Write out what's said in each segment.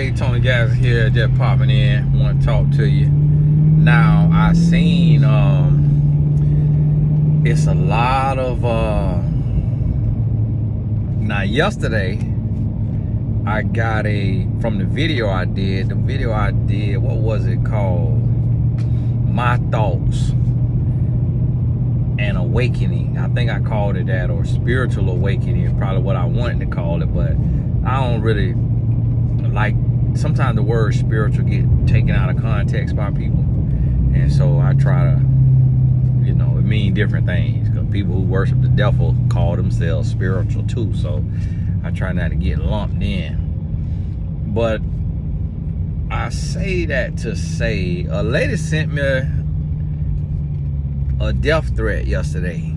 Hey, Tony Guys here, just popping in. Want to talk to you. Now, I seen it's a lot of now yesterday I got from the video I did. What was it called? My Thoughts and Awakening. I think I called it that, or Spiritual Awakening is probably what I wanted to call it, but I don't really like, sometimes the word spiritual get taken out of context by people, and so I try to, it mean different things, because people who worship the devil call themselves spiritual too, so I try not to get lumped in. But I say that to say, a lady sent me a death threat yesterday.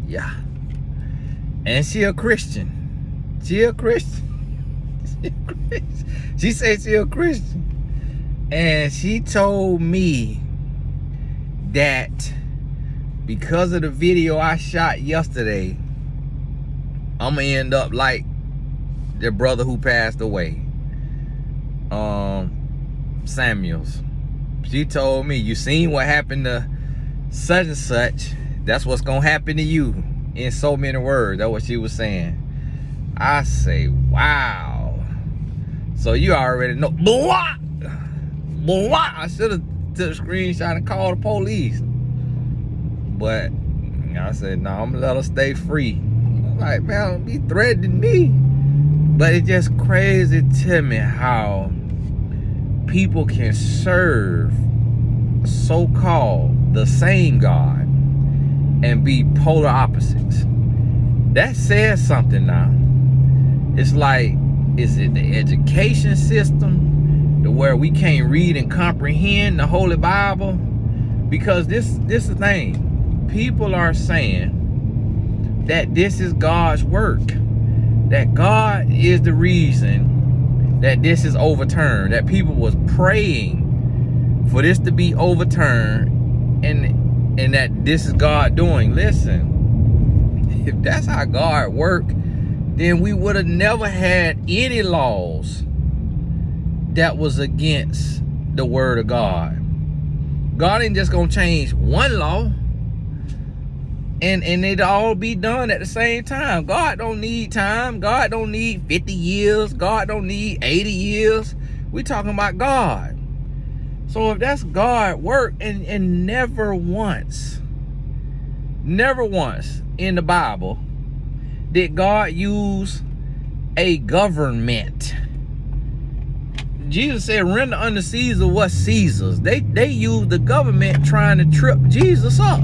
Yeah. And she a Christian. She said she a Christian. And she told me that because of the video I shot yesterday, I'm gonna end up like their brother who passed away, Samuels. She told me, you seen what happened to such and such, that's what's gonna happen to you, in so many words. That's what she was saying. I say, wow. So you already know. Blah! Blah! I should have took a screenshot and called the police. But I said, no, I'm gonna let her stay free. I'm like, man, don't be threatening me. But it's just crazy to me how people can serve so-called the same God and be polar opposites. That says something now. It's like, is it the education system to where we can't read and comprehend the Holy Bible? Because this is the thing. People are saying that this is God's work, that God is the reason that this is overturned, that people was praying for this to be overturned, and that this is God doing. Listen, if that's how God worked, then we would have never had any laws that was against the word of God. God ain't just gonna change one law and it all be done at the same time. God don't need time. God don't need 50 years. God don't need 80 years. We talking about God. So if that's God work, and never once in the Bible did God use a government. Jesus said, render unto Caesar what's Caesar's. They used the government trying to trip Jesus up.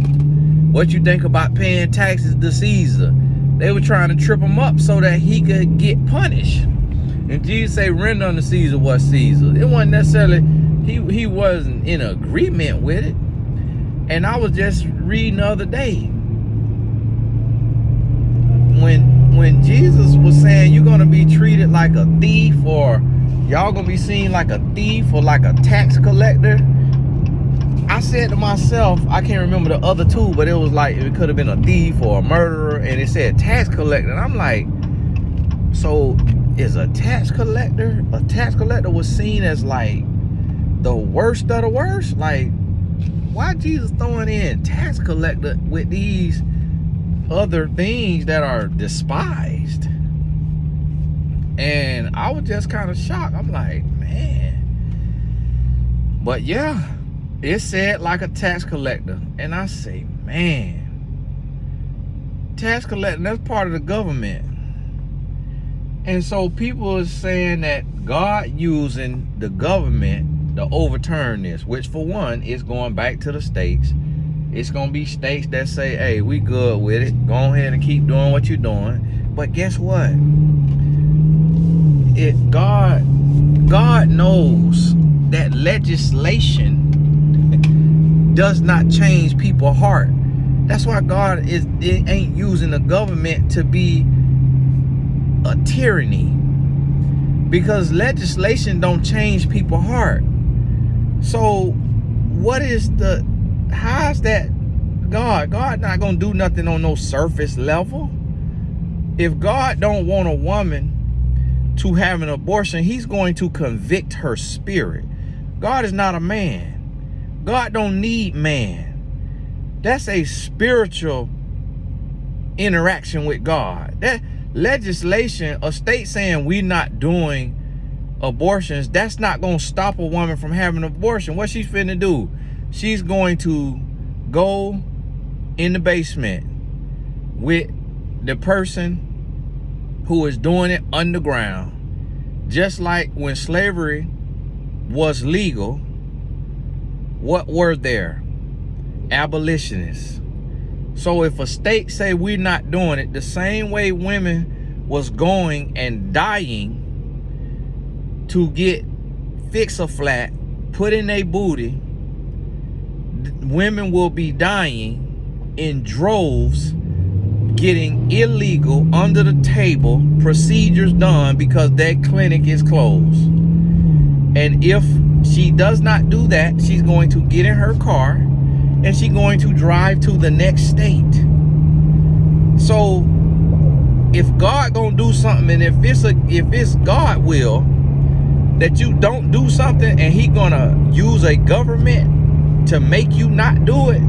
What you think about paying taxes to Caesar? They were trying to trip him up so that he could get punished. And Jesus said, render unto Caesar what's Caesar. It wasn't necessarily, he wasn't in agreement with it. And I was just reading the other day, when Jesus was saying you're gonna be treated like a thief, or y'all gonna be seen like a thief or like a tax collector, I said to myself, I can't remember the other two, but it was like it could have been a thief or a murderer, and it said tax collector. And I'm like, so is a tax collector was seen as like the worst of the worst? Like, why Jesus throwing in tax collector with these other things that are despised? And I was just kind of shocked. I'm like, man. But yeah, it said like a tax collector. And I say, man, tax collector, that's part of the government. And so people are saying that God using the government to overturn this, which for one is going back to the states. It's gonna be states that say, hey, we good with it. Go ahead and keep doing what you're doing. But guess what? God knows that legislation does not change people's heart. That's why God ain't using the government to be a tyranny, because legislation don't change people's heart. So how's that God not gonna do nothing on no surface level? If God don't want a woman to have an abortion, he's going to convict her spirit. God is not a man. God don't need man. That's a spiritual interaction with God. That legislation, a state saying we're not doing abortions, that's not going to stop a woman from having an abortion. What she's finna do? She's going to go in the basement with the person who is doing it underground. Just like when slavery was legal, what were there? Abolitionists. So if a state say we're not doing it, the same way women was going and dying to get fix-a-flat, put in a booty, women will be dying in droves, getting illegal under the table procedures done because that clinic is closed. And if she does not do that, she's going to get in her car and she's going to drive to the next state. So if God gonna do something, and if it's God will that you don't do something, and he gonna use a government to make you not do it,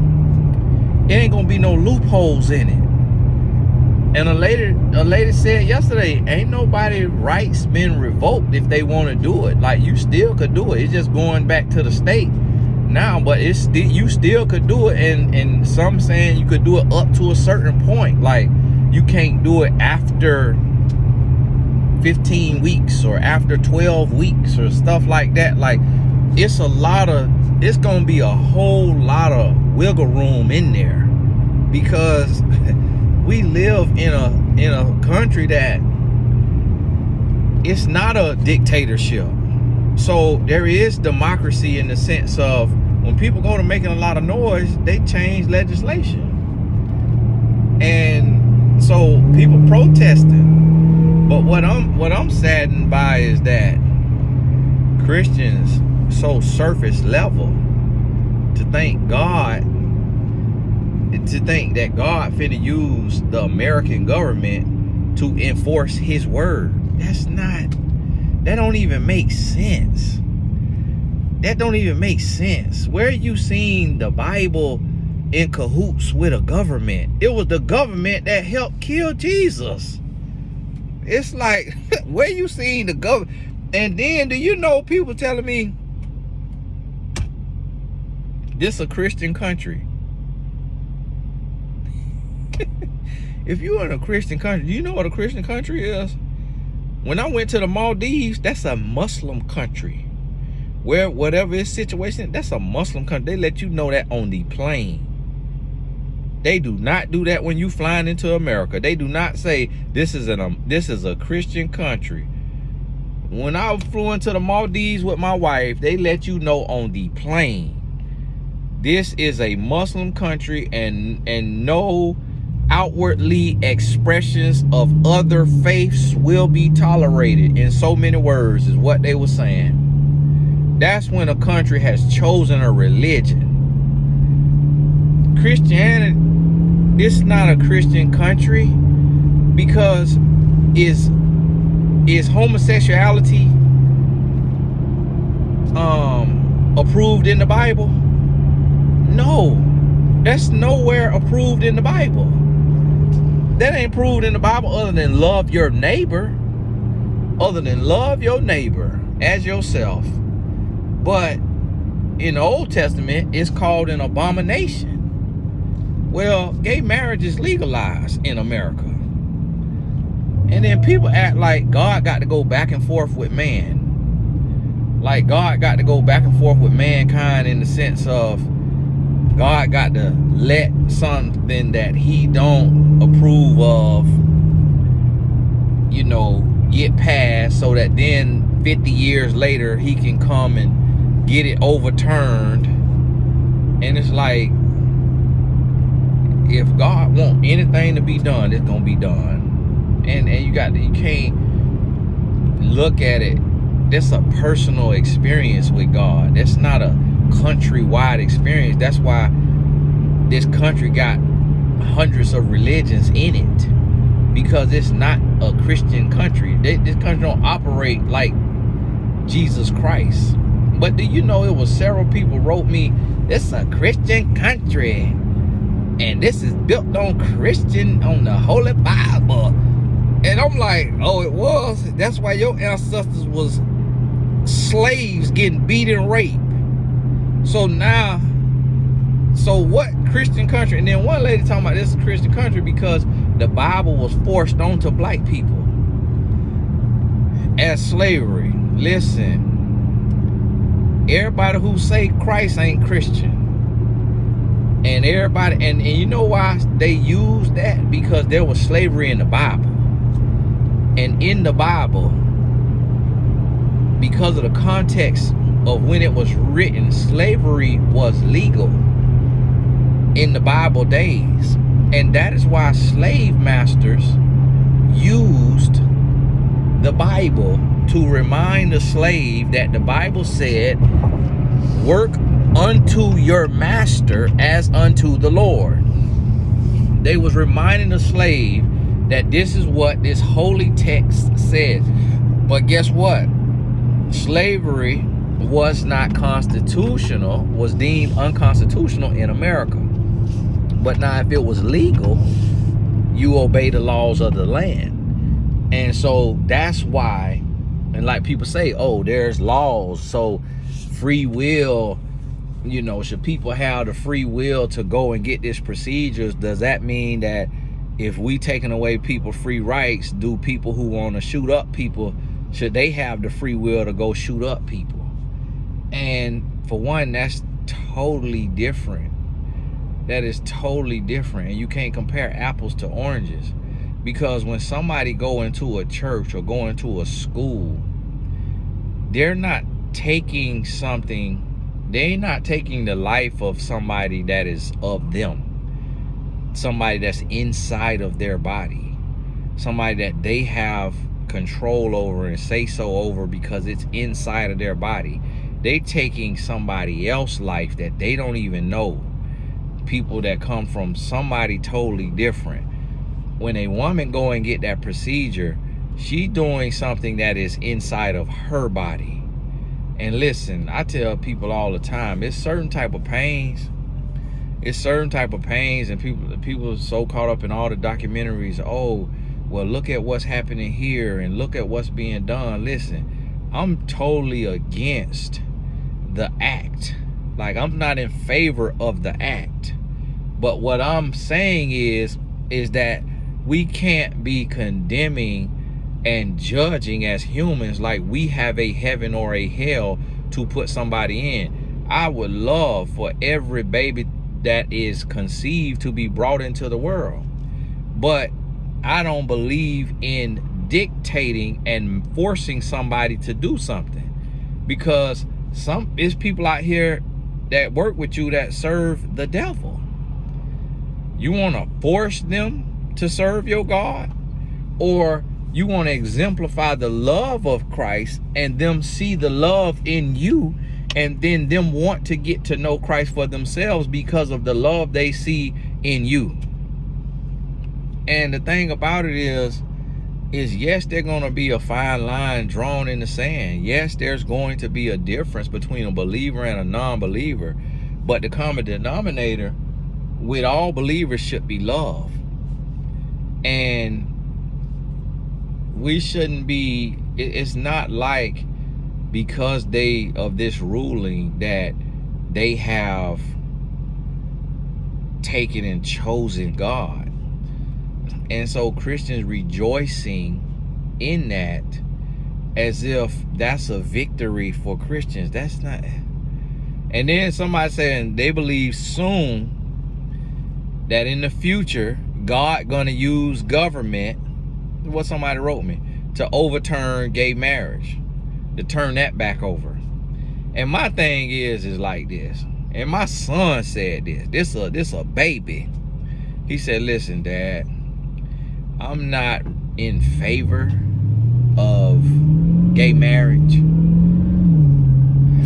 it ain't gonna be no loopholes in it. And a lady said yesterday, ain't nobody rights been revoked if they want to do it. Like, you still could do it. It's just going back to the state now, but it's still, you still could do it. And some saying you could do it up to a certain point. Like, you can't do it after 15 weeks or after 12 weeks or stuff like that. Like, it's gonna be a whole lot of wiggle room in there, because we live in a country that it's not a dictatorship. So there is democracy in the sense of when people go to making a lot of noise, they change legislation. And so people protesting. But what I'm saddened by is that Christians so surface level to think that God finna use the American government to enforce his word. That don't even make sense. That don't even make sense. Where you seen the Bible in cahoots with a government? It was the government that helped kill Jesus. It's like, where you seen the government? And then, do you know people telling me this a Christian country? If you're in a Christian country, do you know what a Christian country is? When I went to the Maldives, that's a Muslim country. Where whatever is situation, that's a Muslim country. They let you know that on the plane. They do not do that when you flying into America. They do not say this is a Christian country. When I flew into the Maldives with my wife, they let you know on the plane, this is a Muslim country, and no outwardly expressions of other faiths will be tolerated. In so many words is what they were saying. That's when a country has chosen a religion. Christianity, this is not a Christian country, because is homosexuality approved in the Bible? No, that's nowhere approved in the Bible. That ain't proved in the Bible, other than love your neighbor. Other than love your neighbor as yourself. But in the Old Testament, it's called an abomination. Well, gay marriage is legalized in America. And then people act like God got to go back and forth with man. Like God got to go back and forth with mankind in the sense of God got to let something that he don't approve of, get passed, so that then 50 years later he can come and get it overturned. And it's like, if God want anything to be done, it's gonna be done. And you can't look at it. That's a personal experience with God. That's not a countrywide experience. That's why this country got hundreds of religions in it. because it's not a Christian country. This country don't operate like Jesus Christ. But do you know it was several people wrote me, it's a Christian country, and this is built on the Holy Bible. And I'm like, oh, it was? That's why your ancestors was slaves getting beat and raped. So now, so what Christian country? And then one lady talking about this is a Christian country because the Bible was forced onto black people as slavery. Listen, everybody who say Christ ain't Christian. And everybody, and you know why they use that? Because there was slavery in the Bible. And in the Bible, because of the context of when it was written, slavery was legal in the Bible days. And that is why slave masters used the Bible to remind the slave that the Bible said, work unto your master as unto the Lord. They was reminding the slave that this is what this holy text says. But guess what? Slavery was not constitutional, was deemed unconstitutional in America. But now if it was legal, you obey the laws of the land. And so that's why, and like people say, oh, there's laws, so free will, you know, should people have the free will to go and get these procedures? Does that mean that if we taking away people's free rights, do people who want to shoot up people, should they have the free will to go shoot up people? And for one, that's totally different. That is totally different. And you can't compare apples to oranges. Because when somebody go into a church or go into a school, they're not taking something, they're not taking the life of somebody that is of them. Somebody that's inside of their body. Somebody that they have control over and say so over because it's inside of their body. They taking somebody else's life that they don't even know. People that come from somebody totally different. When a woman go and get that procedure, she doing something that is inside of her body. And listen, I tell people all the time, it's certain type of pains. It's certain type of pains, and people are so caught up in all the documentaries. Oh, well, look at what's happening here and look at what's being done. Listen, I'm totally against the act. Like, I'm not in favor of the act. But what I'm saying is that we can't be condemning and judging as humans like we have a heaven or a hell to put somebody in. I would love for every baby that is conceived to be brought into the world. But I don't believe in dictating and forcing somebody to do something. Because there's people out here that work with you that serve the devil. You want to force them to serve your God, or you want to exemplify the love of Christ and them see the love in you, and then them want to get to know Christ for themselves because of the love they see in you. And the thing about it is yes, there's going to be a fine line drawn in the sand. Yes, there's going to be a difference between a believer and a non-believer, but the common denominator with all believers should be love. And we shouldn't be, it's not like because of this ruling that they have taken and chosen God. And so Christians rejoicing in that as if that's a victory for Christians. That's not. And then somebody saying they believe soon that in the future God gonna use government, what somebody wrote me, to overturn gay marriage, to turn that back over. And my thing is like this, and my son said this a baby. He said, listen, Dad, I'm not in favor of gay marriage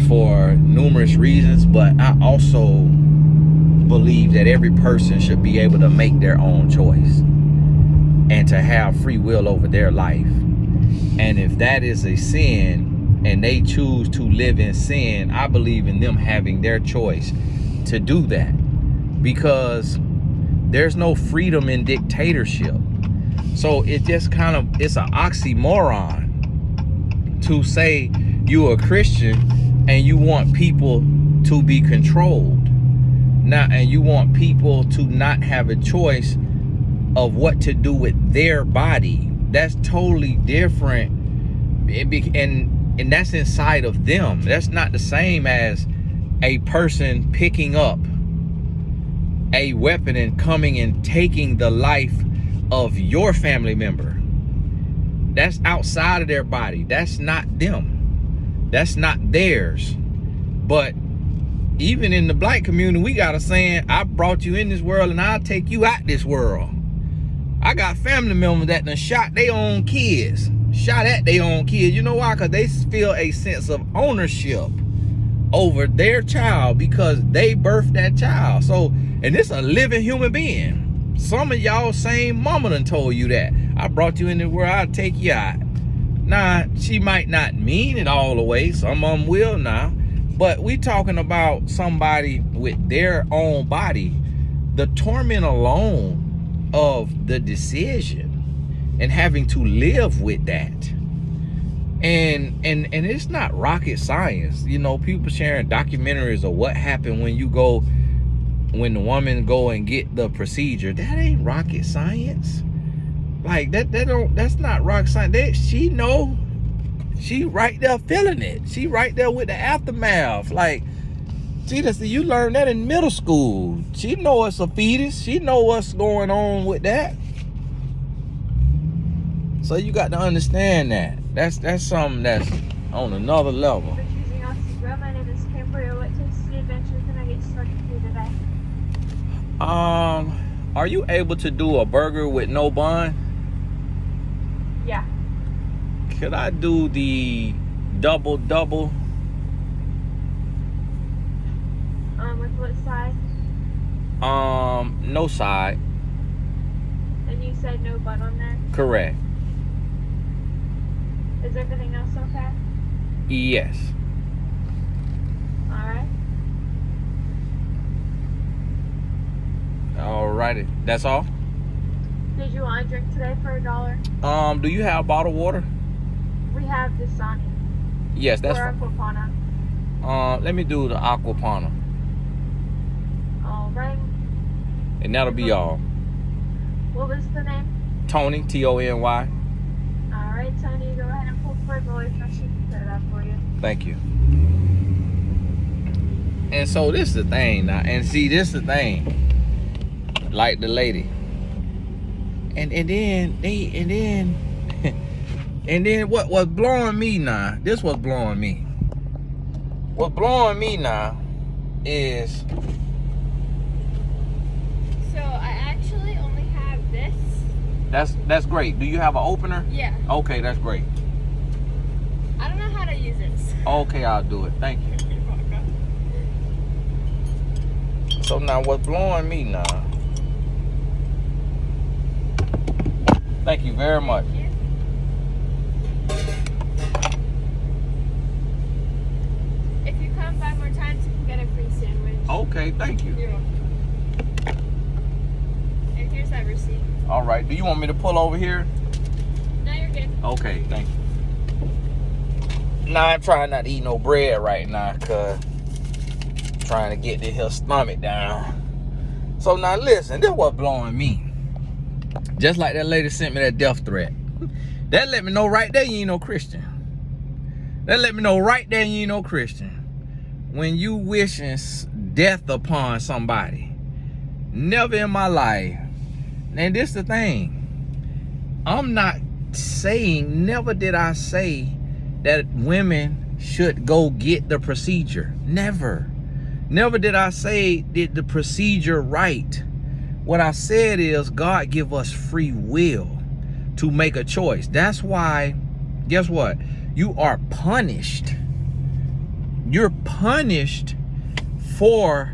for numerous reasons, but I also believe that every person should be able to make their own choice. and to have free will over their life. And if that is a sin and they choose to live in sin, I believe in them having their choice to do that, because there's no freedom in dictatorship. So it just kind of, it's an oxymoron to say you're a Christian and you want people to be controlled now, and you want people to not have a choice of what to do with their body. That's totally different, and that's inside of them. That's not the same as a person picking up a weapon and coming and taking the life of your family member. That's outside of their body. That's not them. That's not theirs. But even in the black community, we got a saying, I brought you in this world and I'll take you out this world. I got family members that done shot their own kids, shot at their own kids. You know why? Because they feel a sense of ownership over their child because they birthed that child. So, and it's a living human being. Some of y'all same mama done told you that. I brought you in the world, I'll take you out. Now, she might not mean it all the way. Some of them will now. But we talking about somebody with their own body. The torment alone of the decision and having to live with that. And it's not rocket science. You know, people sharing documentaries of what happened when the woman go and get the procedure. That ain't rocket science. Like that's not rocket science. She know, she right there feeling it. She right there with the aftermath. Like, see, you learned that in middle school. She know it's a fetus. She know what's going on with that. So you got to understand that. That's something that's on another level. My name is Kimberly. What tasty adventure can I get started with today? Are you able to do a burger with no bun? Yeah. Could I do the double? With what side? No side. And you said no bun on there? Correct. Is everything else okay? Yes. Alright. Alrighty. That's all? Did you want a drink today for $1? Do you have bottled water? We have Dasani. Yes, that's or Aquapana. Let me do the Aquapana. Alright. And that'll be all. What was the name? Tony, Tony. Alright, Tony, go ahead and pull for the away from she can clear that for you. Thank you. And so this is the thing now. And see, this is the thing. Like the lady. And then what was blowing me now? This was blowing me. What's blowing me now is, so I actually only have this. That's great. Do you have an opener? Yeah. Okay, that's great. I don't know how to use this. Okay, I'll do it. Thank you. So now what's blowing me now? Thank you very much. If you come 5 more times, you can get a free sandwich. Okay, thank you. You're welcome. And here's that receipt. All right. Do you want me to pull over here? No, you're good. Okay, thank you. Now I'm trying not to eat no bread right now, cause I'm trying to get this here stomach down. So now listen, this what's blowing me. Just like that lady sent me that death threat. That let me know right there you ain't no Christian. That let me know right there you ain't no Christian. When you wishing death upon somebody. Never in my life. And this the thing. I'm not saying, never did I say that women should go get the procedure. Never. Never did I say did the procedure right. What I said is God give us free will to make a choice. That's why, guess what? You are punished. You're punished for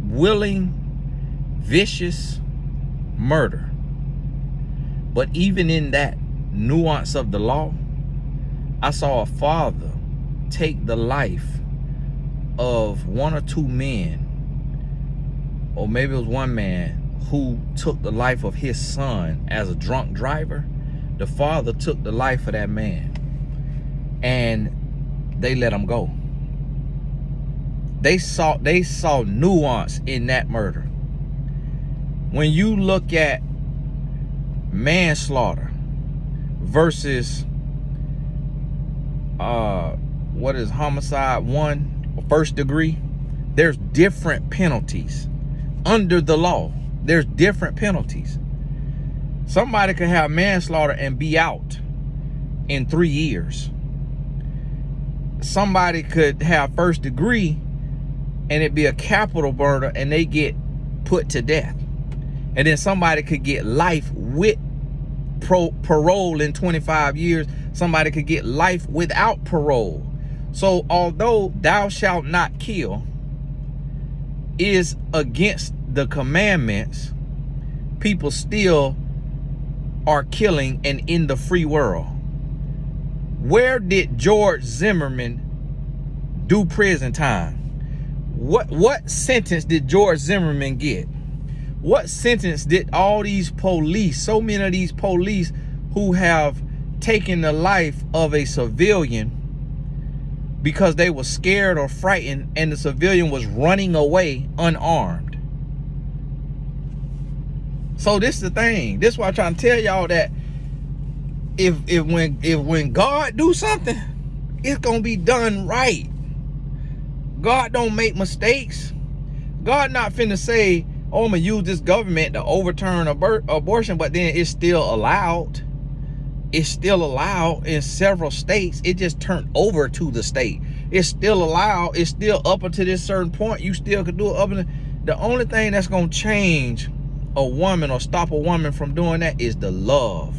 willing, vicious murder. But even in that nuance of the law, I saw a father take the life of one or two men, or maybe it was one man, who took the life of his son as a drunk driver. The father took the life of that man, and they let him go. They saw nuance in that murder. When you look at manslaughter versus what is homicide, first degree, there's different penalties under the law. There's different penalties. Somebody could have manslaughter and be out in 3 years. Somebody could have first degree and it be a capital murder and they get put to death. And then somebody could get life with parole in 25 years. Somebody could get life without parole. So although thou shalt not kill is against the commandments, people still are killing and in the free world. Where did George Zimmerman do prison time? What sentence did George Zimmerman get? What sentence did all these police, so many of these police who have taken the life of a civilian because they were scared or frightened and the civilian was running away unarmed? So this is the thing. This is why I'm trying to tell y'all that if when God do something, it's gonna be done right. God don't make mistakes. God not finna say, oh, I'm gonna use this government to overturn abortion, but then it's still allowed. It's still allowed in several states. It just turned over to the state. It's still allowed. It's still up until this certain point. You still could do it up until the only thing that's gonna change a woman or stop a woman from doing that is the love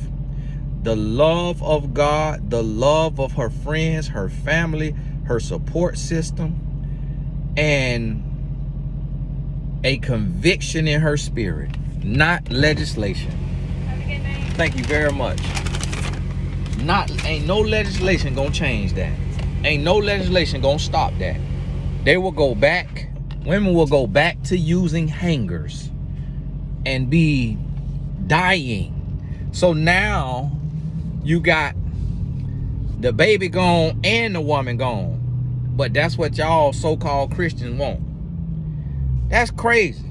of God, the love of her friends, her family, her support system, and a conviction in her spirit, not legislation. Have a good night. Thank you very much. Ain't no legislation gonna change that. Ain't no legislation gonna stop that. They will go back, women will go back to using hangers and be dying. So now you got the baby gone and the woman gone. But that's what y'all so-called Christians want. That's crazy.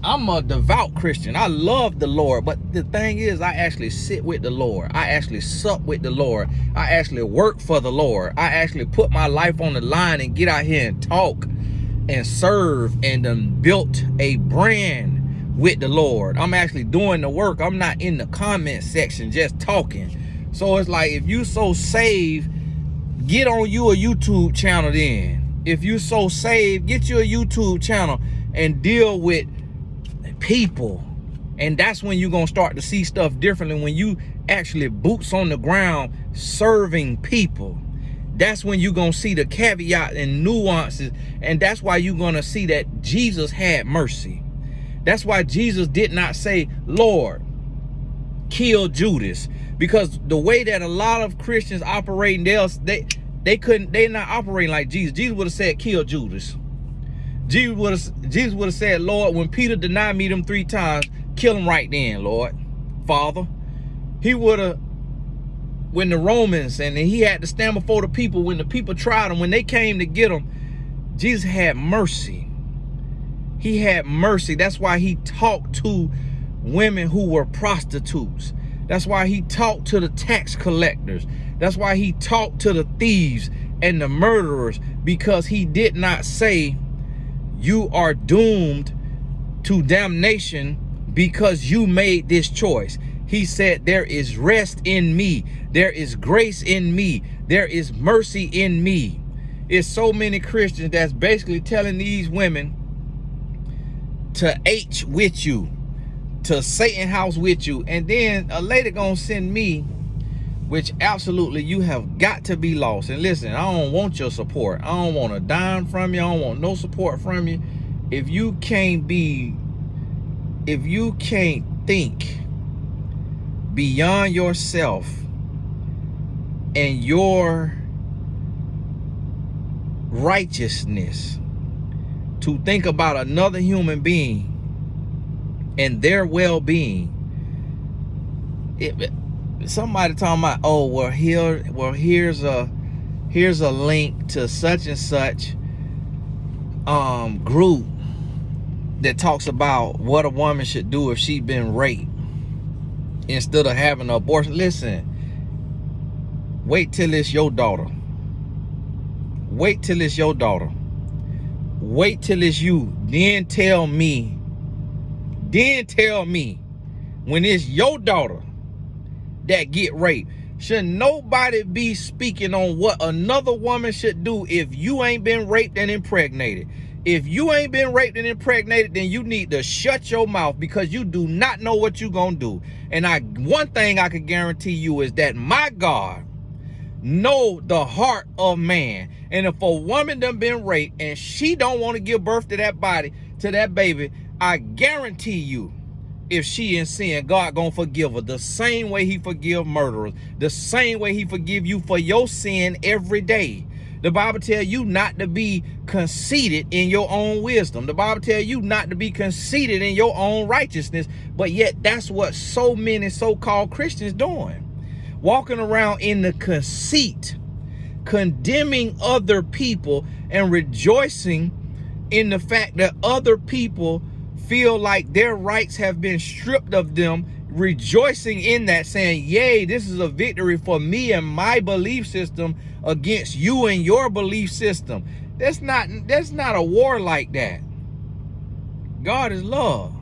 I'm a devout Christian. I love the Lord. But the thing is, I actually sit with the Lord. I actually sup with the Lord. I actually work for the Lord. I actually put my life on the line and get out here and talk and serve and built a brand with the Lord. I'm actually doing the work. I'm not in the comment section just talking. So it's like, if you so saved, get on you a YouTube channel then. If you so saved, get you a YouTube channel and deal with people. And that's when you're gonna start to see stuff differently, when you actually boots on the ground serving people. That's when you're gonna see the caveat and nuances. And that's why you're gonna see that Jesus had mercy. That's why Jesus did not say, Lord, kill Judas. Because the way that a lot of Christians operate, they're not operating like Jesus. Jesus would have said, kill Judas. Jesus would have said, Lord, when Peter denied me them 3 times, kill him right then, Lord, Father. He would have, when the Romans, and he had to stand before the people, when the people tried him, when they came to get him, Jesus had mercy. He had mercy. That's why he talked to women who were prostitutes. That's why he talked to the tax collectors. That's why he talked to the thieves and the murderers, because he did not say, you are doomed to damnation because you made this choice. He said, there is rest in me. There is grace in me. There is mercy in me. It's so many Christians that's basically telling these women to H with you, to Satan house with you. And then a lady gonna send me, which absolutely you have got to be lost. And listen, I don't want your support. I don't want a dime from you. I don't want no support from you. If you can't think beyond yourself and your righteousness to think about another human being and their well-being. Somebody talking about, oh, well, here's a link to such and such group that talks about what a woman should do if she's been raped instead of having an abortion. Listen, wait till it's your daughter. Wait till it's your daughter. Wait till it's you. Then tell me when it's your daughter that get raped. Should nobody be speaking on what another woman should do if you ain't been raped and impregnated? If you ain't been raped and impregnated, then you need to shut your mouth, because you do not know what you gonna do. And one thing I can guarantee you is that my God know the heart of man. And if a woman done been raped and she don't want to give birth to that body, to that baby, I guarantee you, if she in sin, God gonna forgive her the same way he forgive murderers, the same way he forgive you for your sin every day. The Bible tell you not to be conceited in your own wisdom. The Bible tell you not to be conceited in your own righteousness, but yet that's what so many so-called Christians doing. Walking around in the conceit, condemning other people and rejoicing in the fact that other people feel like their rights have been stripped of them, rejoicing in that, saying, yay, this is a victory for me and my belief system against you and your belief system. That's not a war like that. God is love.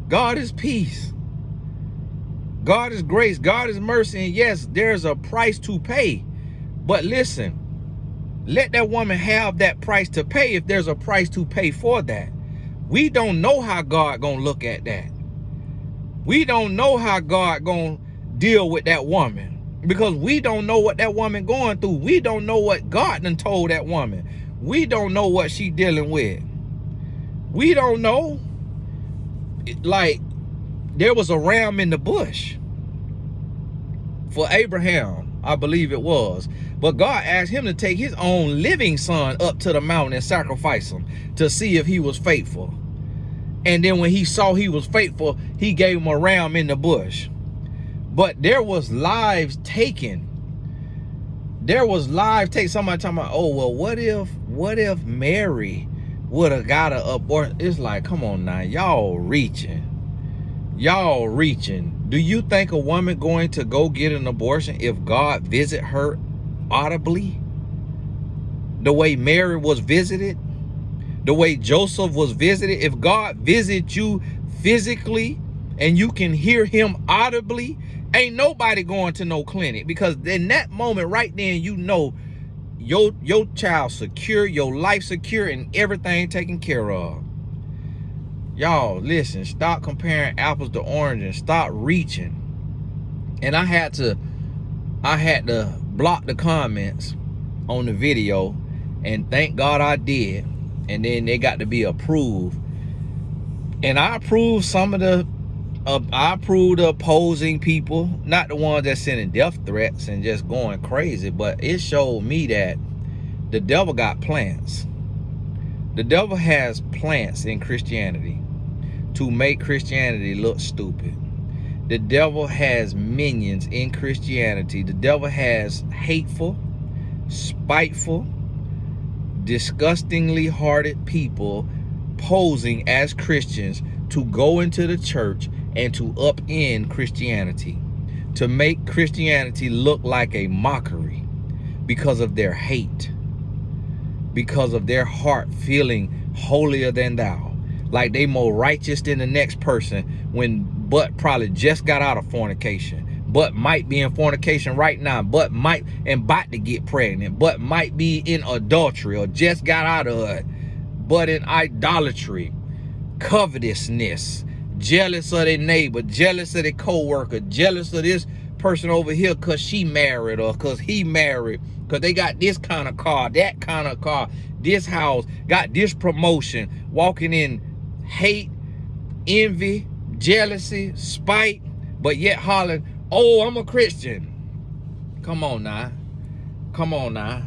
God is peace. God is grace. God is mercy. And yes, there's a price to pay. But listen, let that woman have that price to pay if there's a price to pay for that. We don't know how God gonna look at that. We don't know how God gonna deal with that woman, because we don't know what that woman going through. We don't know what God done told that woman. We don't know what she dealing with. We don't know. Like, there was a ram in the bush for Abraham, I believe it was. But God asked him to take his own living son up to the mountain and sacrifice him to see if he was faithful. And then when he saw he was faithful, he gave him a ram in the bush. But there was lives taken. There was lives taken. Somebody talking about, oh, well, what if Mary would have got an abortion? It's like, come on now, y'all reaching. Y'all reaching. Do you think a woman going to go get an abortion if God visit her audibly? The way Mary was visited? The way Joseph was visited? If God visits you physically and you can hear him audibly, ain't nobody going to no clinic, because in that moment right then, you know your child secure, your life secure, and everything taken care of. Y'all, listen, stop comparing apples to oranges. Stop reaching. And I had to block the comments on the video, and thank God I did. And then they got to be approved. And I approved the opposing people, not the ones that sending death threats and just going crazy. But it showed me that the devil got plants. The devil has plants in Christianity to make Christianity look stupid. The devil has minions in Christianity. The devil has hateful, spiteful, disgustingly hearted people posing as Christians to go into the church and to upend Christianity, to make Christianity look like a mockery because of their hate, because of their heart feeling holier than thou, like they more righteous than the next person, when but probably just got out of fornication, but might be in fornication right now, but might and about to get pregnant, but might be in adultery or just got out of it, but in idolatry, covetousness, jealous of their neighbor, jealous of their co-worker, jealous of this person over here because she married or because he married, because they got this kind of car, that kind of car, this house, got this promotion, walking in hate, envy, jealousy, spite, but yet hollering, oh, I'm a Christian. Come on now. Come on now.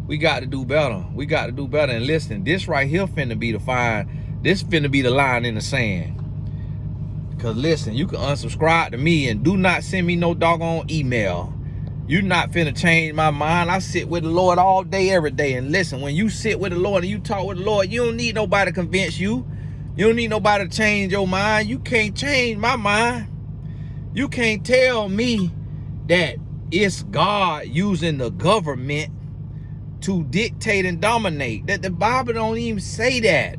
We got to do better. We got to do better. And listen, this right here finna be the fine. This finna be the line in the sand. Because listen, you can unsubscribe to me and do not send me no doggone email. You're not finna change my mind. I sit with the Lord all day, every day. And listen, when you sit with the Lord and you talk with the Lord, you don't need nobody to convince you. You don't need nobody to change your mind. You can't change my mind. You can't tell me that it's God using the government to dictate and dominate. That the Bible don't even say that.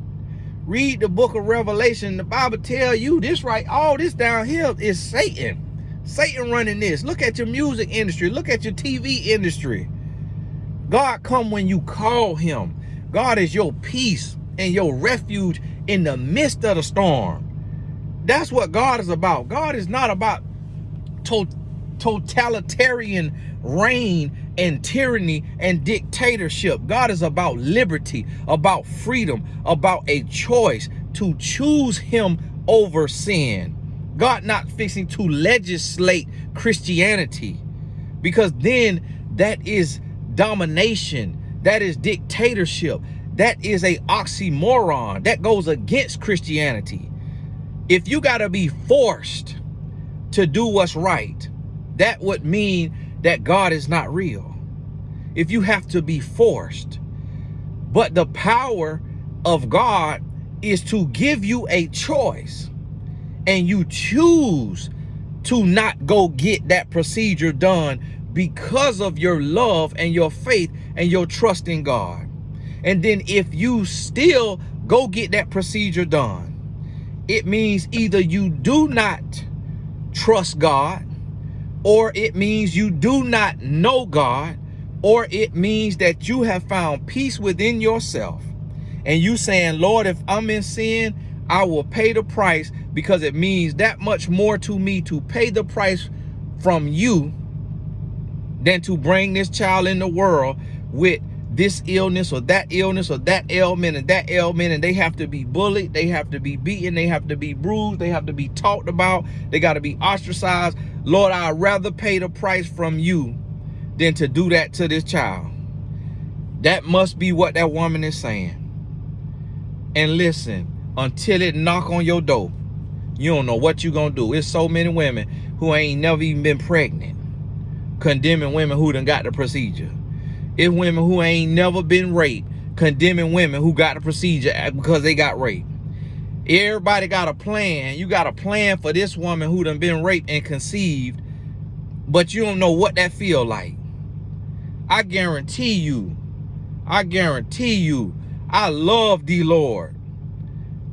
Read the book of Revelation. The Bible tell you this right. All this down here is Satan. Satan running this. Look at your music industry. Look at your TV industry. God come when you call him. God is your peace and your refuge in the midst of the storm. That's what God is about. God is not about totalitarian reign and tyranny and dictatorship. God is about liberty, about freedom, about a choice to choose him over sin. God not fixing to legislate Christianity, because then that is domination, that is dictatorship, that is a oxymoron, that goes against Christianity. If you got to be forced to do what's right, that would mean that God is not real. If you have to be forced. But the power of God is to give you a choice, and you choose to not go get that procedure done because of your love and your faith and your trust in God. And then if you still go get that procedure done, it means either you do not trust God, or it means you do not know God, or it means that you have found peace within yourself. And you saying, Lord, if I'm in sin, I will pay the price, because it means that much more to me to pay the price from you than to bring this child in the world with this illness or that ailment and that ailment, and they have to be bullied, they have to be beaten, they have to be bruised, they have to be talked about, they got to be ostracized. Lord, I'd rather pay the price from you than to do that to this child. That must be what that woman is saying. And listen, until it knock on your door, you don't know what you gonna do. It's so many women who ain't never even been pregnant condemning women who done got the procedure. It's women who ain't never been raped condemning women who got the procedure because they got raped. Everybody got a plan. You got a plan for this woman who done been raped and conceived, but you don't know what that feel like. I guarantee you, I love the Lord.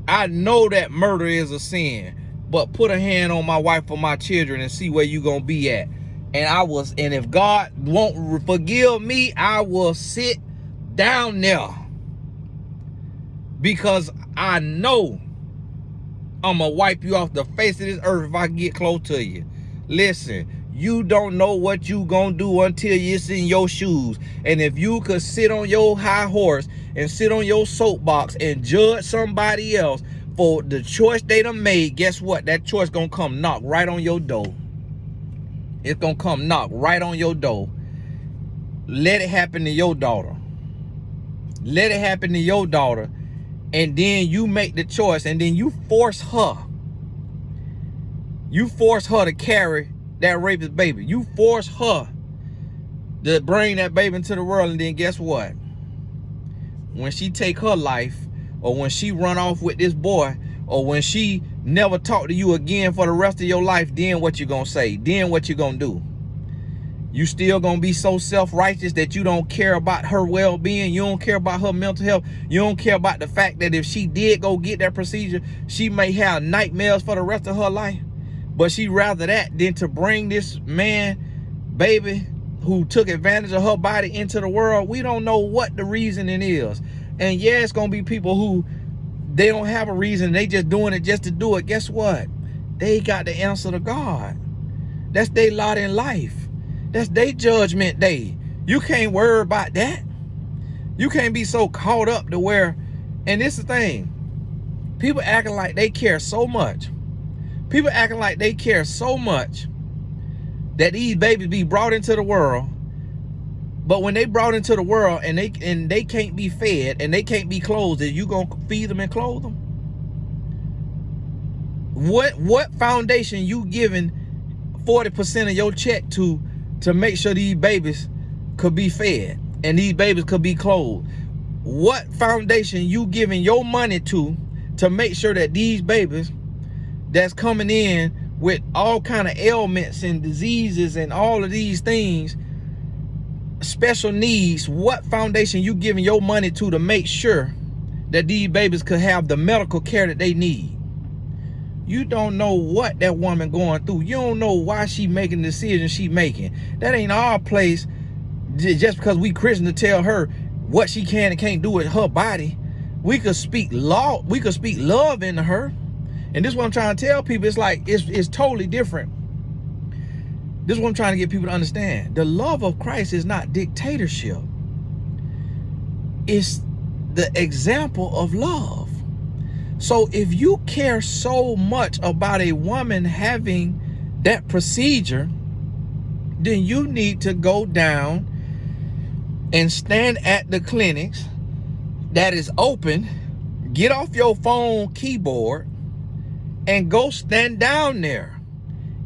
I know that murder is a sin, but put a hand on my wife or my children and see where you gonna be at. And if God won't forgive me, I will sit down there, because I know I'm gonna wipe you off the face of this earth if I get close to you. Listen, you don't know what you gonna do until it's in your shoes. And if you could sit on your high horse and sit on your soapbox and judge somebody else for the choice they done made, guess what? That choice gonna come knock right on your door. It's gonna come knock right on your door. Let it happen to your daughter. Let it happen to your daughter. And then you make the choice, and then you force her. You force her to carry that rapist baby. You force her to bring that baby into the world, and then guess what? When she take her life, or when she run off with this boy, or when she never talk to you again for the rest of your life, then what you gonna say? Then what you gonna do? You still gonna be so self-righteous that you don't care about her well-being, you don't care about her mental health, you don't care about the fact that if she did go get that procedure, she may have nightmares for the rest of her life. But she rather that than to bring this man, baby, who took advantage of her body into the world. We don't know what the reasoning is. And yeah, it's gonna be people who, they don't have a reason, they just doing it just to do it. Guess what? They got the answer to God. That's their lot in life. That's their judgment day. You can't worry about that. You can't be so caught up to where, and this is the thing, people acting like they care so much People acting like they care so much that these babies be brought into the world, but when they brought into the world and they can't be fed and they can't be clothed, are you gonna feed them and clothe them? What foundation you giving 40% of your check to make sure these babies could be fed and these babies could be clothed? What foundation you giving your money to make sure that these babies that's coming in with all kind of ailments and diseases and all of these things, special needs, what foundation you giving your money to make sure that these babies could have the medical care that they need? You don't know what that woman going through. You don't know why she making the decisions she making. That ain't our place just because we Christian to tell her what she can and can't do with her body. We could speak law, we could speak love into her. And this is what I'm trying to tell people. It's like it's totally different. This is what I'm trying to get people to understand. The love of Christ is not dictatorship. It's the example of love. So if you care so much about a woman having that procedure, then you need to go down and stand at the clinics that is open, get off your phone keyboard and go stand down there.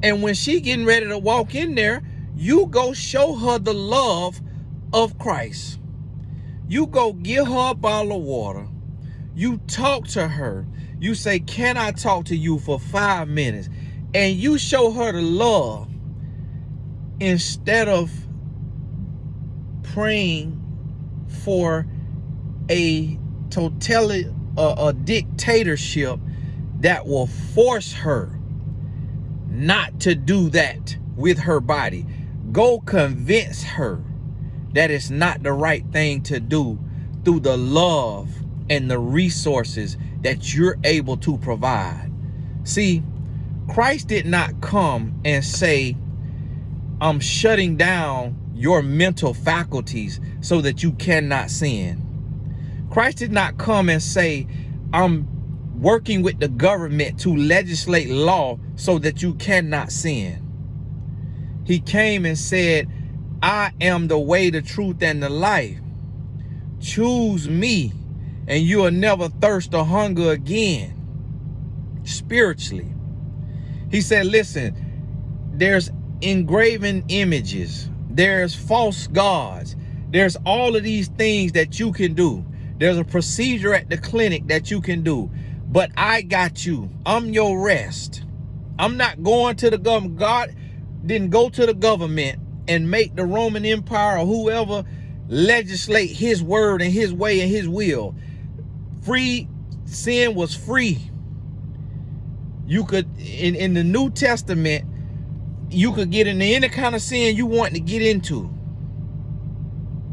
And when she getting ready to walk in there, you go show her the love of Christ. You go give her a bottle of water. You talk to her. You say, can I talk to you for 5 minutes? And you show her the love instead of praying for a dictatorship that will force her not to do that with her body. Go convince her that it's not the right thing to do through the love and the resources that you're able to provide. See, Christ did not come and say, I'm shutting down your mental faculties so that you cannot sin. Christ did not come and say, I'm working with the government to legislate law so that you cannot sin. He came and said, I am the way, the truth, and the life. Choose me and you will never thirst or hunger again spiritually. He said, listen, there's engraven images, there's false gods, there's all of these things that you can do. There's a procedure at the clinic that you can do, but I got you. I'm your rest. I'm not going to the government. God didn't go to the government and make the Roman Empire or whoever legislate his word and his way and his will. Free sin was free. You could, in the New Testament, you could get into any kind of sin you want to get into.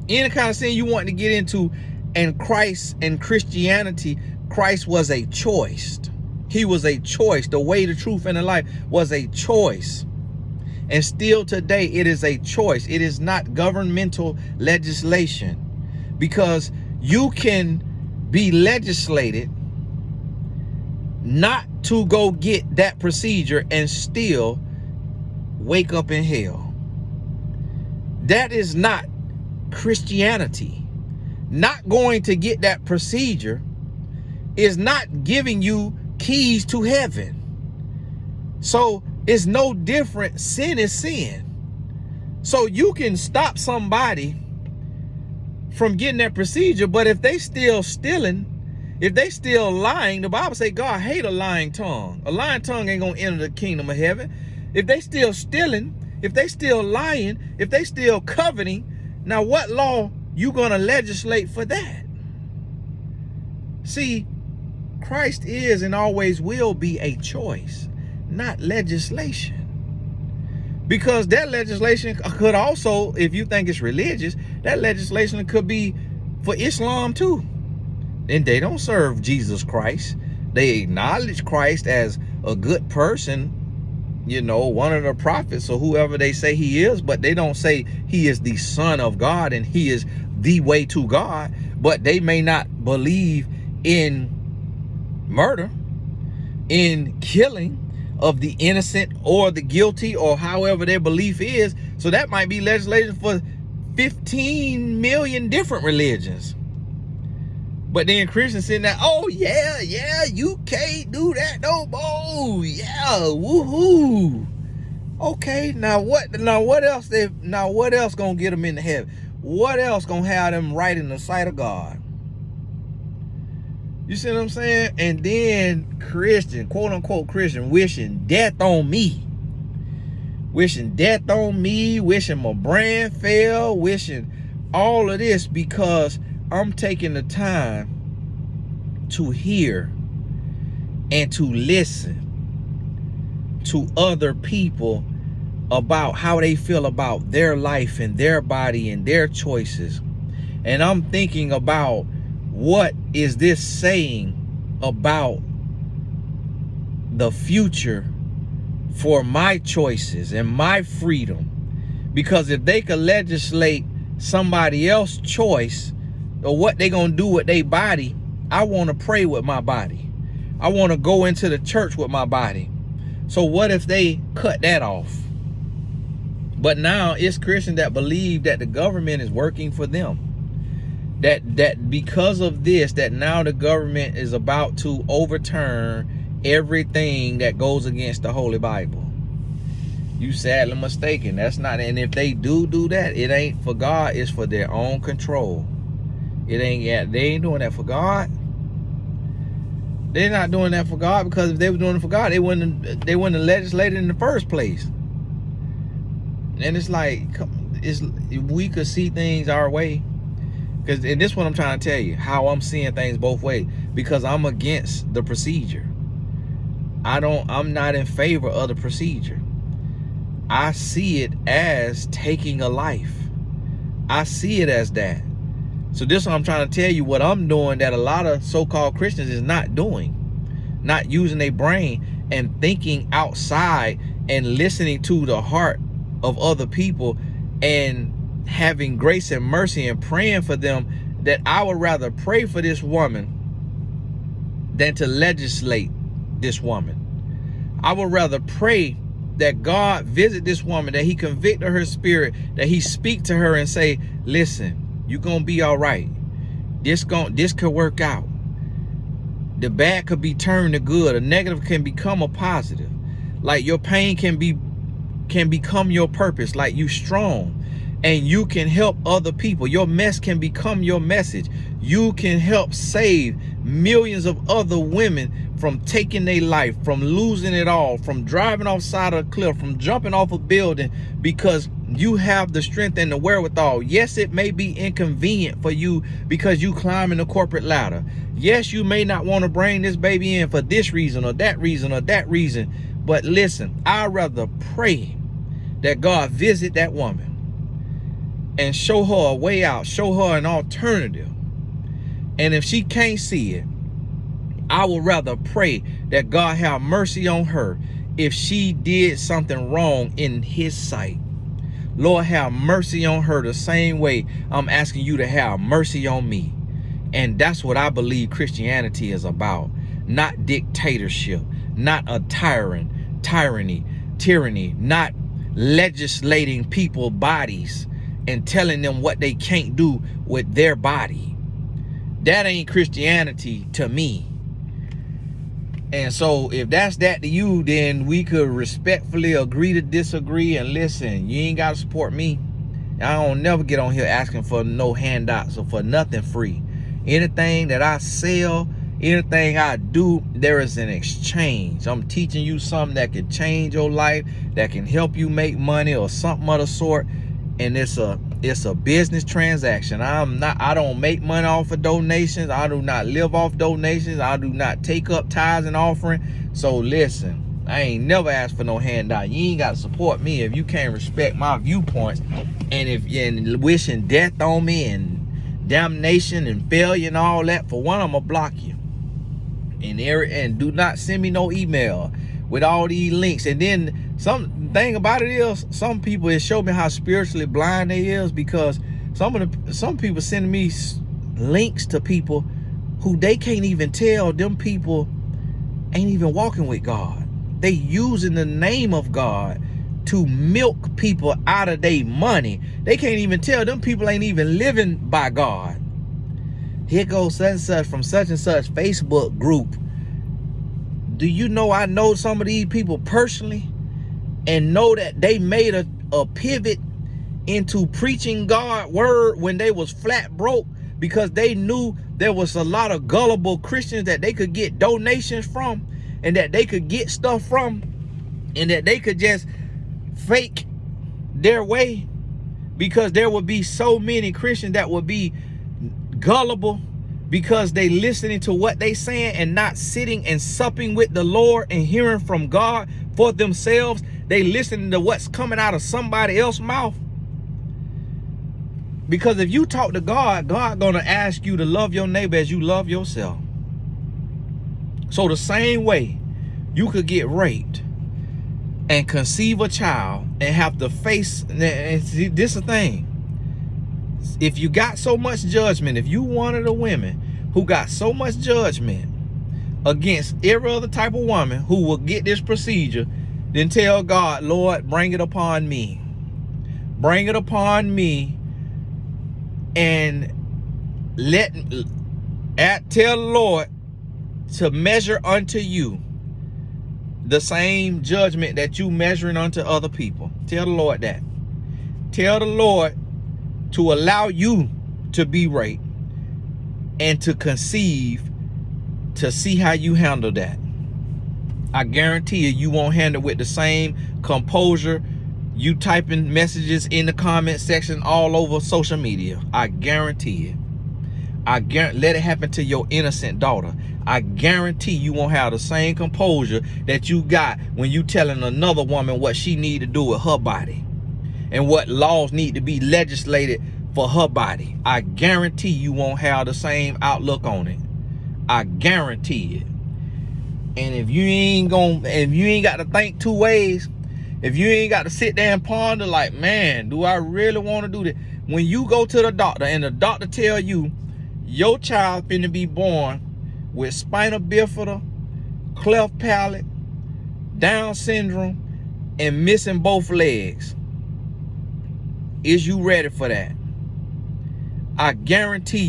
Any kind of sin you want to get into. And Christ and Christianity, Christ was a choice. He was a choice. The way, the truth, and the life was a choice. And still today, it is a choice. It is not governmental legislation. Because you can be legislated not to go get that procedure and still wake up in hell. That is not Christianity. Not going to get that procedure is not giving you keys to heaven. So it's no different. Sin is sin. So you can stop somebody from getting that procedure, but if they still stealing, if they still lying, the Bible say God hate a lying tongue. A lying tongue ain't gonna enter the kingdom of heaven. If they still stealing, if they still lying, if they still coveting, now what law you gonna legislate for that? See, Christ is and always will be a choice, not legislation. Because that legislation could also, if you think it's religious, that legislation could be for Islam too. And they don't serve Jesus Christ. They acknowledge Christ as a good person, you know, one of the prophets or whoever they say he is, but they don't say he is the Son of God and he is the way to God. But they may not believe in murder, in killing, of the innocent or the guilty, or however their belief is. So that might be legislation for 15 million different religions. But then Christians sitting there, oh yeah, you can't do that no more. Yeah, woohoo. Okay, now what else gonna get them into heaven? What else gonna have them right in the sight of God? You see what I'm saying? And then Christian, quote unquote Christian, wishing death on me. Wishing death on me, wishing my brand fell, wishing all of this because I'm taking the time to hear and to listen to other people about how they feel about their life and their body and their choices. And I'm thinking about, what is this saying about the future for my choices and my freedom? Because if they could legislate somebody else's choice or what they gonna do with their body, I want to pray with my body. I want to go into the church with my body. So what if they cut that off? But now it's Christians that believe that the government is working for them. That because of this, that now the government is about to overturn everything that goes against the Holy Bible. You sadly mistaken. That's not, and if they do that, it ain't for God, it's for their own control. They ain't doing that for God. They're not doing that for God, because if they were doing it for God, they wouldn't have legislated in the first place. And it's like, we could see things our way. And this is what I'm trying to tell you, how I'm seeing things both ways, because I'm against the procedure. I'm not in favor of the procedure. I see it as taking a life. I see it as that. So this is what I'm trying to tell you, what I'm doing that a lot of so-called Christians is not doing. Not using their brain and thinking outside and listening to the heart of other people and having grace and mercy and praying for them. That I would rather pray for this woman than to legislate this woman. I would rather pray that God visit this woman, that he convict her spirit, that he speak to her and say, listen, you're gonna be all right. This could work out. The bad could be turned to good. A negative can become a positive. Like your pain can become your purpose. Like you strong and you can help other people. Your mess can become your message. You can help save millions of other women from taking their life, from losing it all, from driving off side of a cliff, from jumping off a building, because you have the strength and the wherewithal. Yes, it may be inconvenient for you because you climbing the corporate ladder. Yes, you may not want to bring this baby in for this reason or that reason or that reason. But listen, I'd rather pray that God visit that woman and show her a way out, show her an alternative. And if she can't see it, I would rather pray that God have mercy on her if she did something wrong in his sight. Lord, have mercy on her the same way I'm asking you to have mercy on me. And that's what I believe Christianity is about. Not dictatorship, not a tyranny, not legislating people's bodies and telling them what they can't do with their body. That ain't Christianity to me. And so if that's that to you, then we could respectfully agree to disagree. And listen, you ain't got to support me. I don't never get on here asking for no handouts or for nothing free. Anything that I sell, anything I do, there is an exchange. I'm teaching you something that can change your life, that can help you make money or something of the sort. And it's a business transaction. I don't make money off of donations. I do not live off donations. I do not take up tithes and offering. So listen, I ain't never asked for no handout. You ain't got to support me if you can't respect my viewpoints. And if you're wishing death on me and damnation and failure and all that, for one, I'm gonna block you. And do not send me no email with all these links. And then some thing about it is, some people, it showed me how spiritually blind they is, because some people sending me links to people who they can't even tell them people ain't even walking with God. They using the name of God to milk people out of their money. They can't even tell them people ain't even living by God. Here goes such and such from such and such Facebook group. Do you know I know some of these people personally and know that they made a pivot into preaching God's word when they was flat broke because they knew there was a lot of gullible Christians that they could get donations from and that they could get stuff from and that they could just fake their way, because there would be so many Christians that would be gullible because they listening to what they saying and not sitting and supping with the Lord and hearing from God for themselves. They listening to what's coming out of somebody else's mouth. Because if you talk to God, God gonna ask you to love your neighbor as you love yourself. So the same way you could get raped and conceive a child and have to face, and see, this is the thing. If you got so much judgment, if you one of the women who got so much judgment against every other type of woman who will get this procedure, then tell God, Lord, bring it upon me. Bring it upon me, and tell the Lord to measure unto you the same judgment that you measuring unto other people. Tell the Lord that. Tell the Lord to allow you to be raped and to conceive, to see how you handle that. I guarantee you won't handle with the same composure you typing messages in the comment section all over social media. I guarantee it. Let it happen to your innocent daughter. I guarantee you won't have the same composure that you got when you telling another woman what she need to do with her body and what laws need to be legislated for her body. I guarantee you won't have the same outlook on it. I guarantee it. And if you ain't got to think two ways, if you ain't got to sit there and ponder like, man, do I really want to do this? When you go to the doctor and the doctor tell you your child finna be born with spina bifida, cleft palate, Down syndrome, and missing both legs, is you ready for that? I guarantee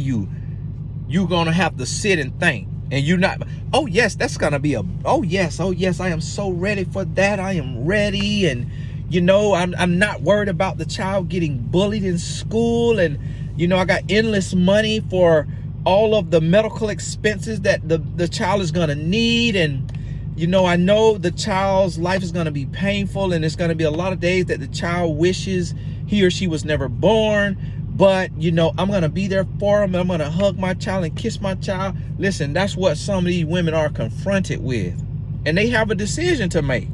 you're gonna have to sit and think, and you're not, oh yes, that's gonna be oh yes, I am so ready for that. I am ready, and you know, I'm not worried about the child getting bullied in school, and you know, I got endless money for all of the medical expenses that the child is gonna need, and you know, I know the child's life is gonna be painful, and it's gonna be a lot of days that the child wishes he or she was never born. But, you know, I'm going to be there for them. I'm going to hug my child and kiss my child. Listen, that's what some of these women are confronted with. And they have a decision to make.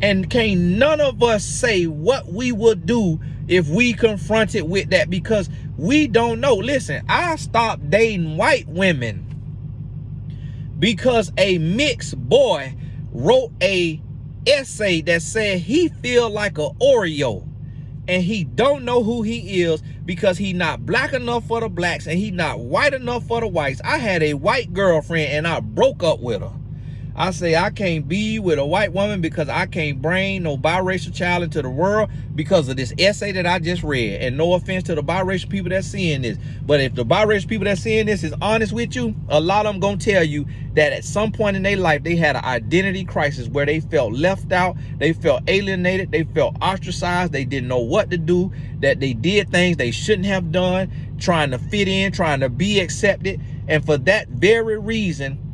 And can't none of us say what we would do if we confronted with that, because we don't know. Listen, I stopped dating white women because a mixed boy wrote a essay that said he feel like an Oreo. And he don't know who he is because he not black enough for the blacks and he not white enough for the whites. I had a white girlfriend and I broke up with her. I say I can't be with a white woman because I can't bring no biracial child into the world because of this essay that I just read. And no offense to the biracial people that's seeing this, but if the biracial people that's seeing this is honest with you, a lot of them gonna tell you that at some point in their life they had an identity crisis where they felt left out, they felt alienated, they felt ostracized, they didn't know what to do, that they did things they shouldn't have done, trying to fit in, trying to be accepted. And for that very reason,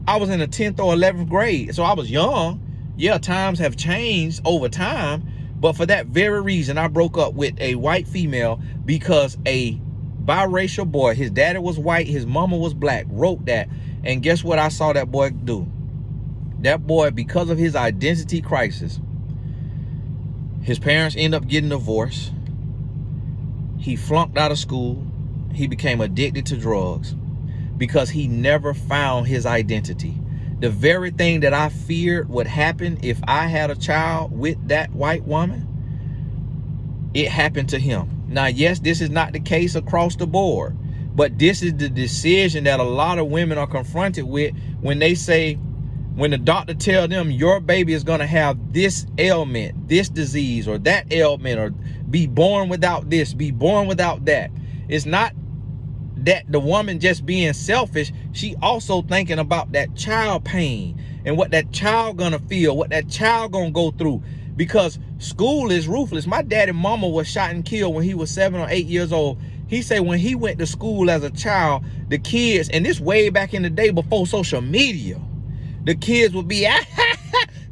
I was in the 10th or 11th grade, so I was young. Yeah, times have changed over time, but for that very reason, I broke up with a white female because a biracial boy, his daddy was white, his mama was black, wrote that. And guess what I saw that boy do? That boy, because of his identity crisis, his parents end up getting divorced. He flunked out of school. He became addicted to drugs, because he never found his identity. The very thing that I feared would happen if I had a child with that white woman, it happened to him. Now, yes, this is not the case across the board, but this is the decision that a lot of women are confronted with when they say, When the doctor tell them your baby is going to have this ailment, this disease, or that ailment, or be born without this, be born without that, it's not that the woman just being selfish. She also thinking about that child pain and what that child gonna feel, what that child gonna go through, because school is ruthless. My dad and mama was shot and killed when he was 7 or 8 years old. He said when he went to school as a child, the kids, and this way back in the day before social media, the kids would be,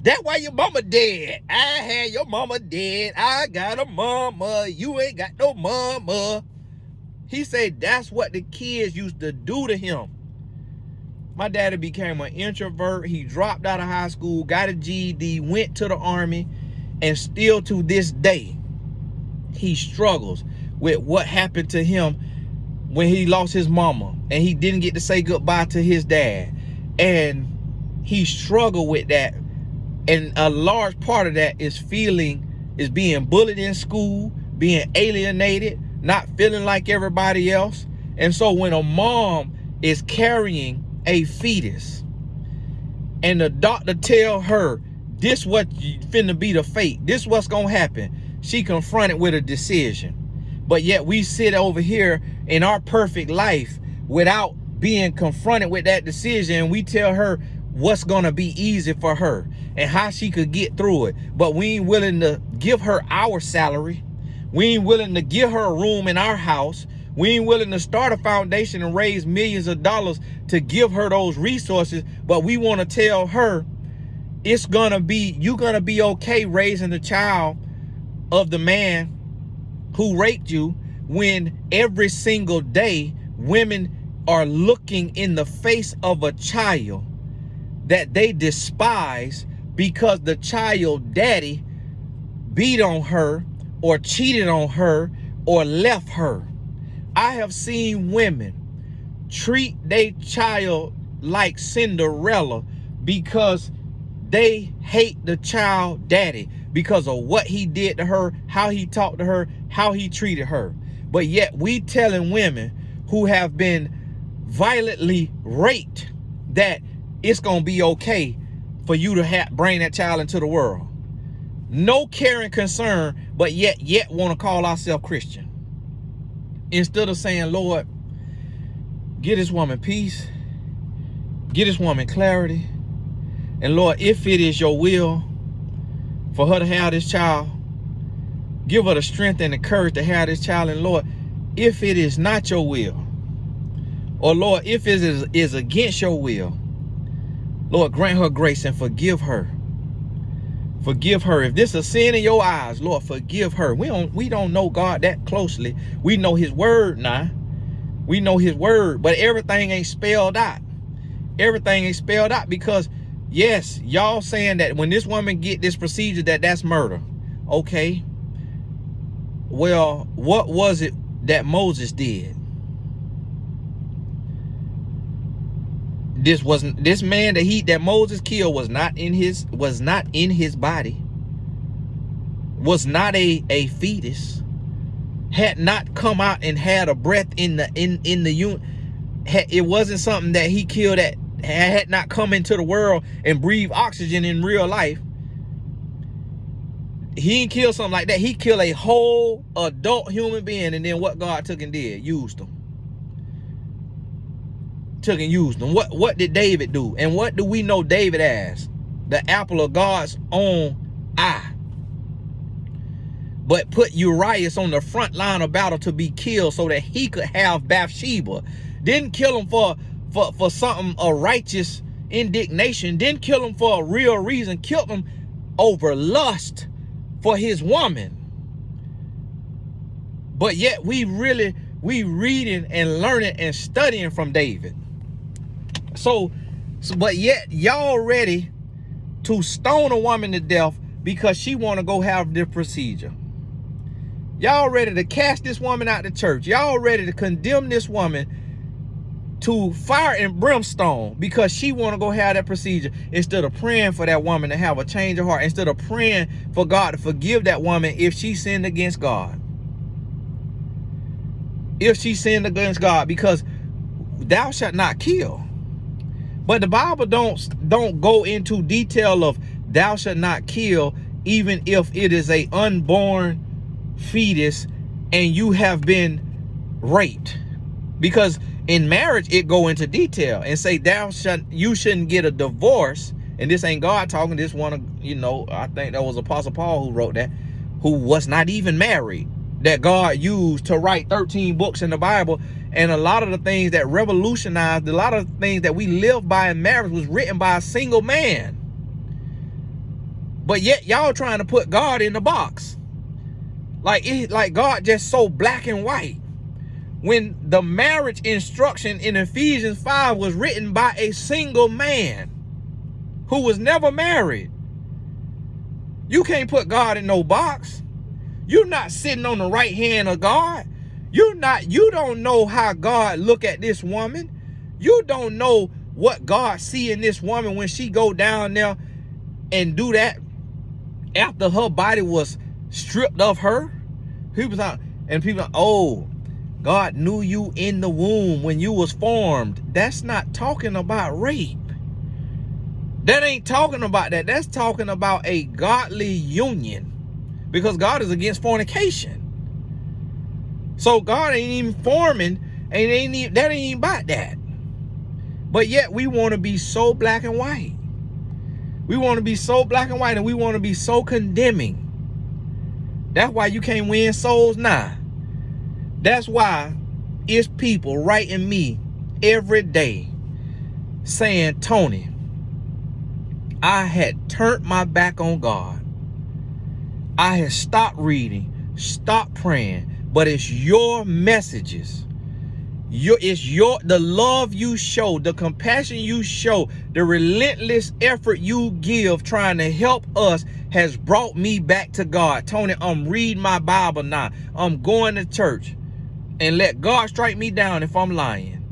that's why your mama dead. I had your mama dead. I got a mama. You ain't got no mama. He said that's what the kids used to do to him. My daddy became an introvert. He dropped out of high school, got a GED, went to the Army, and still to this day, he struggles with what happened to him when he lost his mama and he didn't get to say goodbye to his dad. And he struggled with that. And a large part of that is being bullied in school, being alienated, not feeling like everybody else. And so when a mom is carrying a fetus and the doctor tell her this what finna be the fate, this what's gonna happen, she confronted with a decision. But yet we sit over here in our perfect life without being confronted with that decision, and we tell her what's gonna be easy for her and how she could get through it. But we ain't willing to give her our salary. We ain't willing to give her a room in our house. We ain't willing to start a foundation and raise millions of dollars to give her those resources. But we want to tell her you're gonna be okay raising the child of the man who raped you, when every single day women are looking in the face of a child that they despise because the child daddy beat on her or cheated on her or left her. I have seen women treat their child like Cinderella because they hate the child daddy because of what he did to her, how he talked to her, how he treated her. But yet we telling women who have been violently raped that it's gonna be okay for you to bring that child into the world. No caring concern, but yet want to call ourselves Christian. Instead of saying, Lord, give this woman peace, give this woman clarity, and Lord, if it is your will for her to have this child, give her the strength and the courage to have this child. And Lord, if it is not your will, or Lord, if it is against your will, Lord, grant her grace and forgive her. Forgive her. If this is a sin in your eyes, Lord, forgive her. We don't know God that closely. We know his word now. We know his word, but everything ain't spelled out. Everything ain't spelled out because, yes, y'all saying that when this woman get this procedure, that's murder. Okay. Well, what was it that Moses did? This man that Moses killed was not in his body, was not a fetus, had not come out and had a breath in the unit. It wasn't something that he killed that had not come into the world and breathed oxygen in real life. He didn't kill something like that. He killed a whole adult human being, and then what God took and did? Used him. Took and used them. What did David do? And what do we know David as? The apple of God's own eye. But put Uriah on the front line of battle to be killed so that he could have Bathsheba. Didn't kill him for something, a righteous indignation. Didn't kill him for a real reason. Killed him over lust for his woman. But yet we reading and learning and studying from David. But yet y'all ready to stone a woman to death because she want to go have the procedure. Y'all ready to cast this woman out the church. Y'all ready to condemn this woman to fire and brimstone because she want to go have that procedure, instead of praying for that woman to have a change of heart, instead of praying for God to forgive that woman if she sinned against God. If she sinned against God, because thou shalt not kill. But the Bible don't go into detail of thou shalt not kill, even if it is a unborn fetus and you have been raped. Because in marriage it go into detail and say you shouldn't get a divorce. And this ain't God talking. This one, I think that was Apostle Paul who wrote that, who was not even married, that God used to write 13 books in the Bible. And a lot of the things that revolutionized, a lot of the things that we live by in marriage was written by a single man. But yet y'all trying to put God in the box. Like God just so black and white. When the marriage instruction in Ephesians 5 was written by a single man who was never married. You can't put God in no box. You're not sitting on the right hand of God. You don't know how God look at this woman. You don't know what God see in this woman when she go down there and do that after her body was stripped of her. People oh, God knew you in the womb when you was formed. That's not talking about rape. That ain't talking about that. That's talking about a godly union, because God is against fornication. So God ain't even forming, that ain't even about that. But yet we want to be so black and white. We want to be so black and white, and we want to be so condemning. That's why you can't win souls now. That's why it's people writing me every day saying, Tony, I had turned my back on God. I had stopped reading, stopped praying, but it's your messages. The love you show, the compassion you show, the relentless effort you give trying to help us has brought me back to God. Tony, I'm reading my Bible now. I'm going to church, and let God strike me down if I'm lying.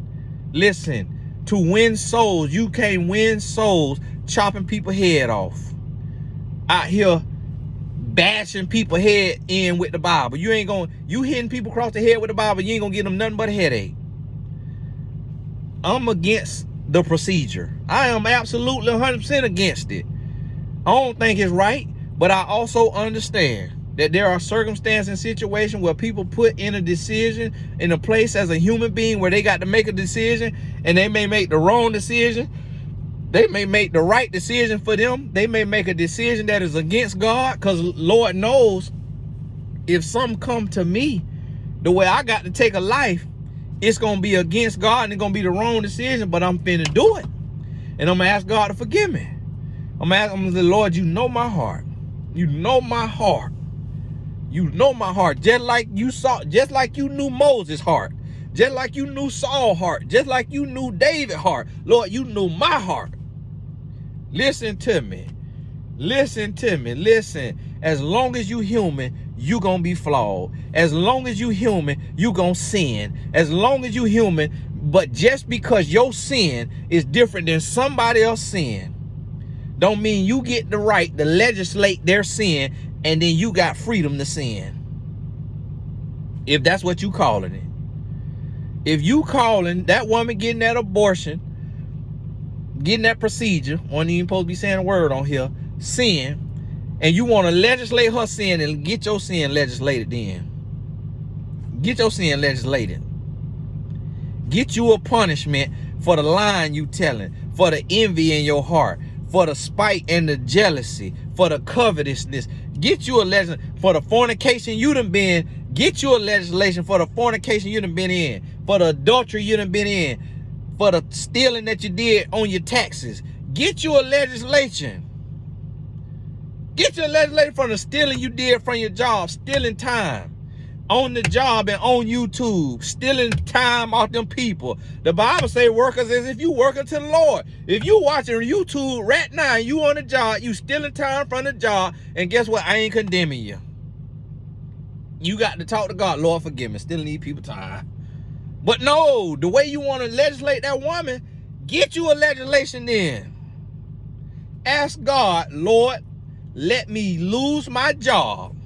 Listen, to win souls, you can't win souls chopping people's head off. Out here bashing people's head in with the Bible. You hitting people across the head with the Bible, you ain't gonna get them nothing but a headache. I'm against the procedure. I am absolutely 100% against it. I don't think it's right, but I also understand that there are circumstances and situations where people put in a decision in a place as a human being where they got to make a decision, and they may make the wrong decision. They may make the right decision for them. They may make a decision that is against God, because Lord knows if something come to me the way I got to take a life, it's going to be against God and it's going to be the wrong decision, but I'm finna do it. And I'm going to ask God to forgive me. I'm going to say, Lord, you know my heart. You know my heart. You know my heart. Just like you knew Moses' heart. Just like you knew Saul's heart. Just like you knew David's heart. Lord, you knew my heart. Listen to me. Listen to me. Listen. As long as you human, you gonna be flawed. As long as you human, you gonna sin. As long as you human, but just because your sin is different than somebody else's sin, don't mean you get the right to legislate their sin and then you got freedom to sin. If that's what you calling it. If you calling that woman getting that abortion, getting that procedure, wasn't even supposed to be saying a word on here, sin, and you want to legislate her sin and get your sin legislated then. Get your sin legislated. Get you a punishment for the lying you telling, for the envy in your heart, for the spite and the jealousy, for the covetousness. Get you a legislation for the fornication you done been. Get you a legislation for the fornication you done been in, for the adultery you done been in, for the stealing that you did on your taxes. Get you a legislation. Get your legislation from the stealing you did from your job, stealing time on the job and on YouTube, stealing time off them people. The Bible say workers as if you working to the Lord. If you watching YouTube right now, you on the job, you stealing time from the job, and guess what? I ain't condemning you. You got to talk to God, Lord, forgive me, stealing these people time. But no, the way you want to legislate that woman, get you a legislation then. Ask God, Lord, let me lose my job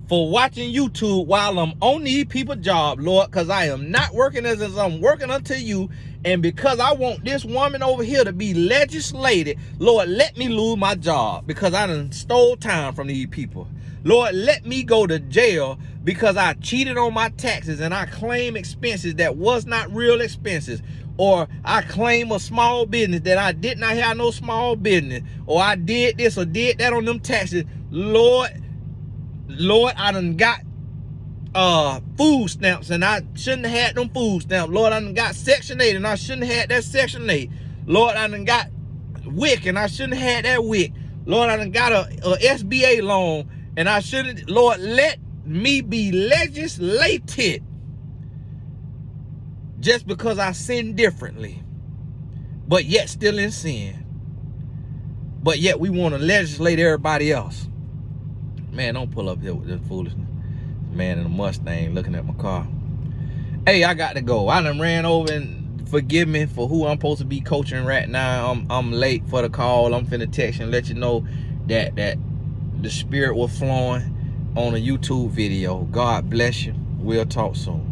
for watching YouTube while I'm on these people's job, Lord, because I am not working as I'm working unto you, And because I want this woman over here to be legislated, Lord, let me lose my job because I done stole time from these people. Lord, let me go to jail because I cheated on my taxes and I claim expenses that was not real expenses. Or I claim a small business that I did not have no small business. Or I did this or did that on them taxes. Lord, I done got food stamps and I shouldn't have had them food stamps. Lord, I done got Section 8 and I shouldn't have had that Section 8. Lord, I done got WIC and I shouldn't have had that WIC. Lord, I done got a SBA loan and I shouldn't. Lord, let me be legislated just because I sin differently, but yet still in sin. But yet we want to legislate everybody else. Man, don't pull up here with this foolishness. Man in a Mustang looking at my car. Hey, I got to go. I done ran over, and forgive me for who I'm supposed to be coaching right now. I'm late for the call. I'm finna text and let you know that the spirit was flowing on a YouTube video. God bless you. We'll talk soon.